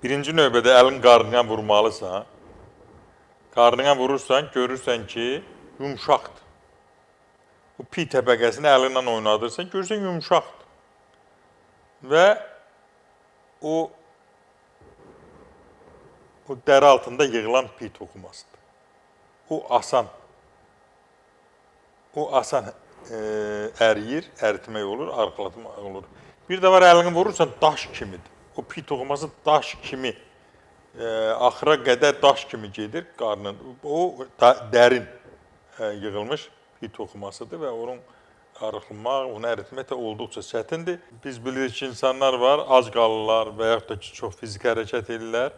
Birinci növbədə əlin qarnına vurmalısan. Qarnına vurursan, görürsən ki, yumşaqdır. Bu pi təbəqəsini əlinlə oynadırsan, görürsən yumşaqdır. Və o dəri altında yığılan pi toxumasıdır. O asan əriyir, əritmək olur, arxalatmaq olur. Bir də var, əlini vurursan, daş kimidir. O pi toxuması daş kimi, axıra qədər daş kimi gedir qarnın. O dərin yığılmış pi toxumasıdır və onun arıqlamaq, onu əritmək də olduqca çətindir. Biz bilirik ki, insanlar var, ac qalırlar və yaxud da ki, çox fiziki hərəkət edirlər.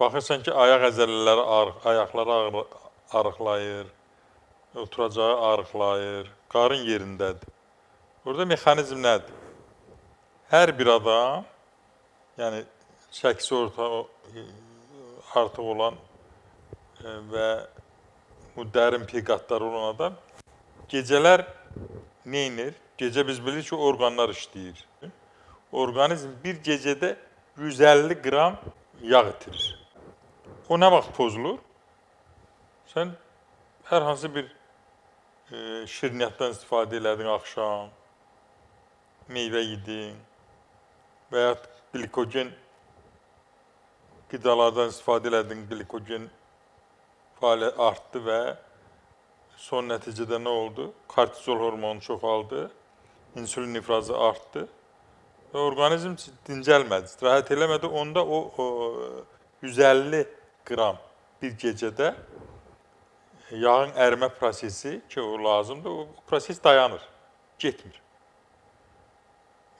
Baxırsan ki, ayaq əzələləri, ayaqları arıqlayır, oturacağı arıqlayır, qarın yerindədir. Burada mexanizm nədir? Hər bir adam, yəni çəkisi artıq olan və bu dərin pi qatları olan adam gecələr neynir? Gecə biz bilirik ki, orqanlar işləyir. Orqanizm bir gecədə 150 qram yağ itirir. O nə vaxt pozulur? Sən hər hansı bir şirniyyatdan istifadə elədin axşam, meyvə yedin və ya glikogen qidalardan istifadə elədin, glikogen fəaliyyəti artdı və son nəticədə nə oldu? Kortizol hormonu çoxaldı, insulin ifrazı artdı və orqanizm dincəlmədi, istirahət eləmədi. Onda o 150 qram bir gecədə yağın ərimə prosesi ki, o lazımdır, o proses dayanır, getmir.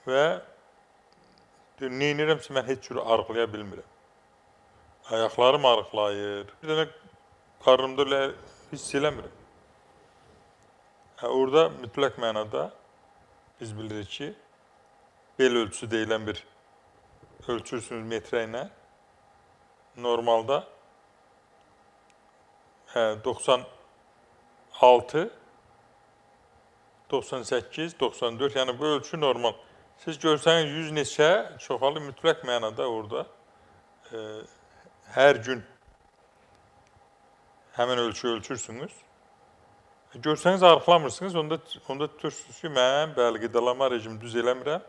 Və neynirəm ki, mən heç cür arıqlaya bilmirəm. Ayaqlarım arıqlayır, bir dənə qarnımda hiss eləmirəm. Orada mütləq mənada biz bilirik ki, bel ölçüsü deyilən bir ölçürsünüz metrə ilə, normalda 96, 98, 94, yəni bu ölçü normal. Siz görsəniz 100 neçə çoxalı mütləq mənada orada hər gün həmin ölçü ölçürsünüz. Görsəniz arıqlamırsınız, onda tutursunuz ki, mən bəli qidalama rejimi düz eləmirəm.